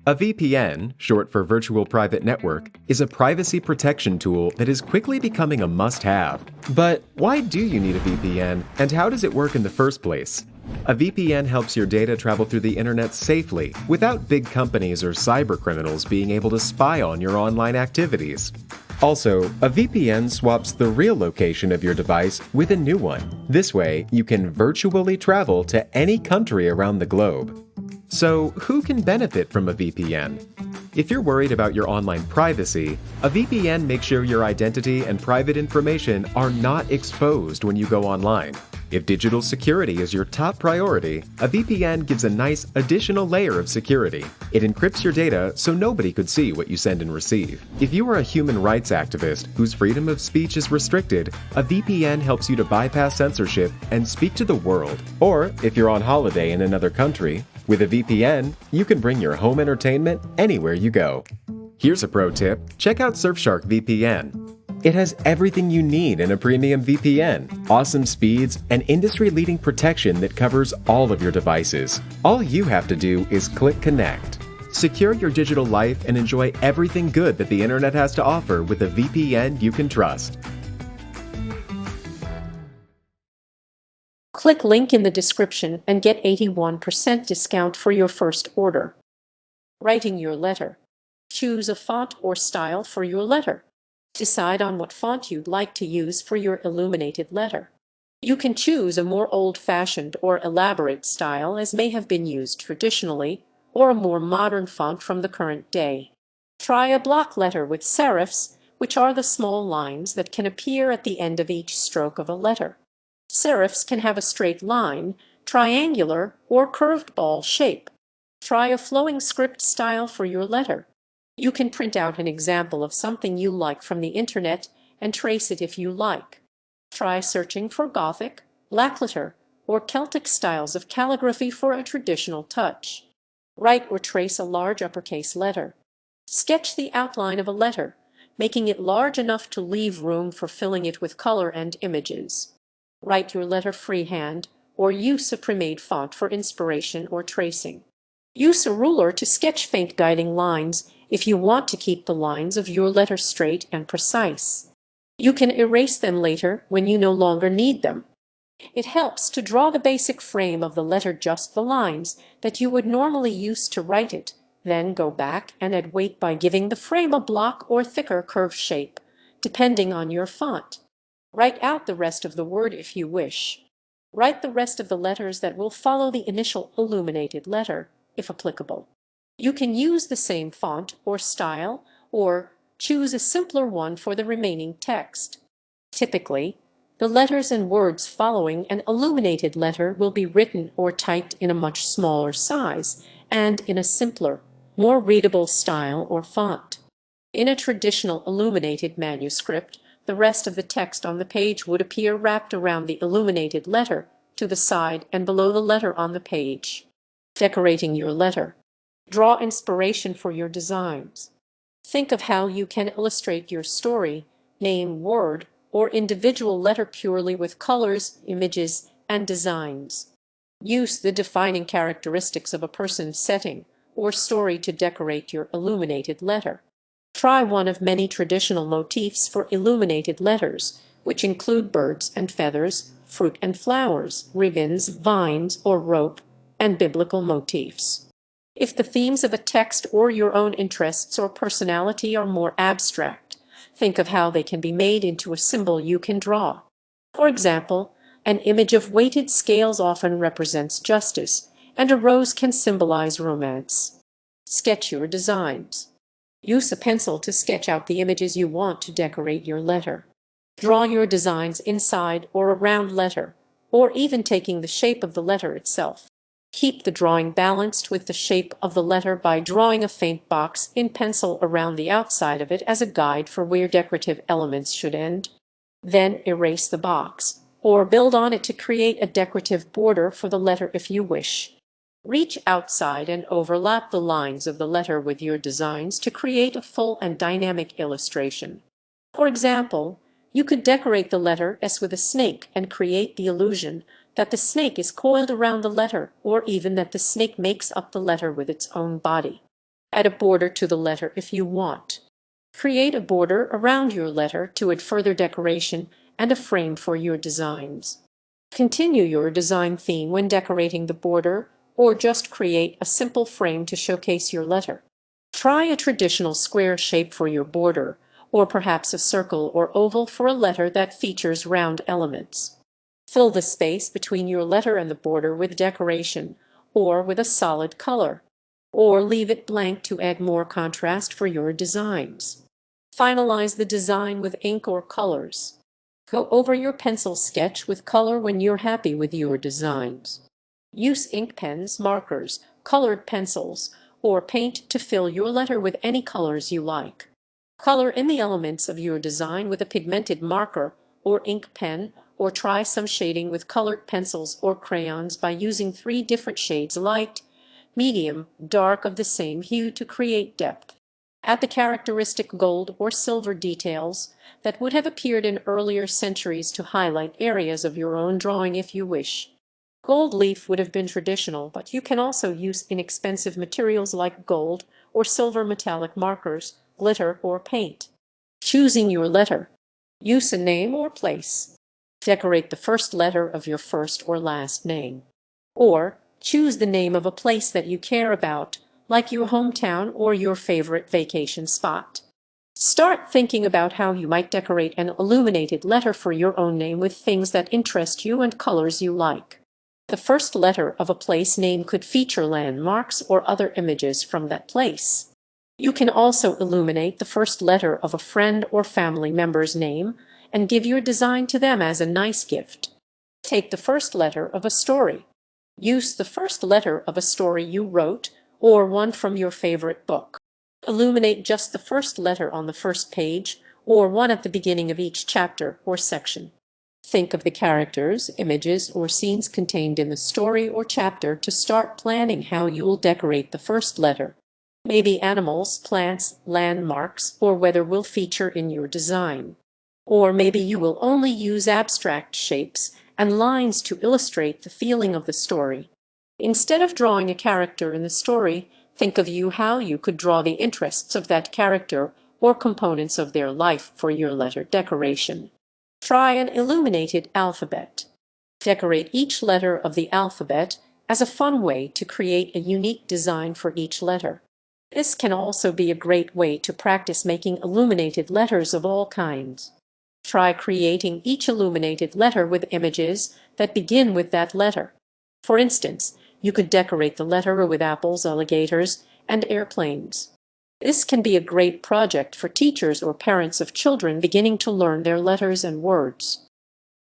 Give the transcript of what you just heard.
A VPN, short for Virtual Private Network, is a privacy protection tool that is quickly becoming a must-have. But why do you need a VPN, and how does it work in the first place? A VPN helps your data travel through the internet safely, without big companies or cybercriminals being able to spy on your online activities. Also, a VPN swaps the real location of your device with a new one. This way, you can virtually travel to any country around the globe. So, who can benefit from a VPN? If you're worried about your online privacy, a VPN makes sure your identity and private information are not exposed when you go online. If digital security is your top priority, a VPN gives a nice additional layer of security. It encrypts your data so nobody could see what you send and receive. If you are a human rights activist whose freedom of speech is restricted, a VPN helps you to bypass censorship and speak to the world. Or, if you're on holiday in another country, with a VPN, you can bring your home entertainment anywhere you go. Here's a pro tip: check out Surfshark VPN. It has everything you need in a premium VPN, awesome speeds, and industry-leading protection that covers all of your devices. All you have to do is click connect. Secure your digital life and enjoy everything good that the internet has to offer with a VPN you can trust. Click link in the description and get 81% discount for your first order. Writing your letter. Choose a font or style for your letter. Decide on what font you'd like to use for your illuminated letter. You can choose a more old-fashioned or elaborate style as may have been used traditionally, or a more modern font from the current day. Try a block letter with serifs, which are the small lines that can appear at the end of each stroke of a letter. Serifs can have a straight line, triangular, or curved ball shape. Try a flowing script style for your letter. You can print out an example of something you like from the internet and trace it if you like. Try searching for Gothic, Blackletter, or Celtic styles of calligraphy for a traditional touch. Write or trace a large uppercase letter. Sketch the outline of a letter, making it large enough to leave room for filling it with color and images. Write your letter freehand, or use a pre-made font for inspiration or tracing. Use a ruler to sketch faint guiding lines if you want to keep the lines of your letter straight and precise. You can erase them later when you no longer need them. It helps to draw the basic frame of the letter, just the lines that you would normally use to write it, then go back and add weight by giving the frame a block or thicker curved shape, depending on your font. Write out the rest of the word if you wish. Write the rest of the letters that will follow the initial illuminated letter, if applicable. You can use the same font or style, or choose a simpler one for the remaining text. Typically, the letters and words following an illuminated letter will be written or typed in a much smaller size and in a simpler, more readable style or font. In a traditional illuminated manuscript, the rest of the text on the page would appear wrapped around the illuminated letter, to the side and below the letter on the page. Decorating your letter. Draw inspiration for your designs. Think of how you can illustrate your story, name, word, or individual letter purely with colors, images, and designs. Use the defining characteristics of a person, setting, or story to decorate your illuminated letter. Try one of many traditional motifs for illuminated letters, which include birds and feathers, fruit and flowers, ribbons, vines or rope, and biblical motifs. If the themes of a text or your own interests or personality are more abstract, think of how they can be made into a symbol you can draw. For example, an image of weighted scales often represents justice, and a rose can symbolize romance. Sketch your designs. Use a pencil to sketch out the images you want to decorate your letter. Draw your designs inside or around letter, or even taking the shape of the letter itself. Keep the drawing balanced with the shape of the letter by drawing a faint box in pencil around the outside of it as a guide for where decorative elements should end. Then erase the box, or build on it to create a decorative border for the letter if you wish. Reach outside and overlap the lines of the letter with your designs to create a full and dynamic illustration. For example, you could decorate the letter S with a snake and create the illusion that the snake is coiled around the letter, or even that the snake makes up the letter with its own body. Add a border to the letter if you want. Create a border around your letter to add further decoration and a frame for your designs. Continue your design theme when decorating the border, or just create a simple frame to showcase your letter. Try a traditional square shape for your border, or perhaps a circle or oval for a letter that features round elements. Fill the space between your letter and the border with decoration, or with a solid color, or leave it blank to add more contrast for your designs. Finalize the design with ink or colors. Go over your pencil sketch with color when you're happy with your designs. Use ink pens, markers, colored pencils, or paint to fill your letter with any colors you like. Color in the elements of your design with a pigmented marker or ink pen, or try some shading with colored pencils or crayons by using 3 different shades: light, medium, dark of the same hue to create depth. Add the characteristic gold or silver details that would have appeared in earlier centuries to highlight areas of your own drawing if you wish. Gold leaf would have been traditional, but you can also use inexpensive materials like gold or silver metallic markers, glitter, or paint. Choosing your letter. Use a name or place. Decorate the first letter of your first or last name. Or choose the name of a place that you care about, like your hometown or your favorite vacation spot. Start thinking about how you might decorate an illuminated letter for your own name with things that interest you and colors you like. The first letter of a place name could feature landmarks or other images from that place. You can also illuminate the first letter of a friend or family member's name and give your design to them as a nice gift. Take the first letter of a story. Use the first letter of a story you wrote or one from your favorite book. Illuminate just the first letter on the first page or one at the beginning of each chapter or section. Think of the characters, images, or scenes contained in the story or chapter to start planning how you'll decorate the first letter. Maybe animals, plants, landmarks, or weather will feature in your design. Or maybe you will only use abstract shapes and lines to illustrate the feeling of the story. Instead of drawing a character in the story, think of how you could draw the interests of that character or components of their life for your letter decoration. Try an illuminated alphabet. Decorate each letter of the alphabet as a fun way to create a unique design for each letter. This can also be a great way to practice making illuminated letters of all kinds. Try creating each illuminated letter with images that begin with that letter. For instance, you could decorate the letter with apples, alligators, and airplanes. This can be a great project for teachers or parents of children beginning to learn their letters and words.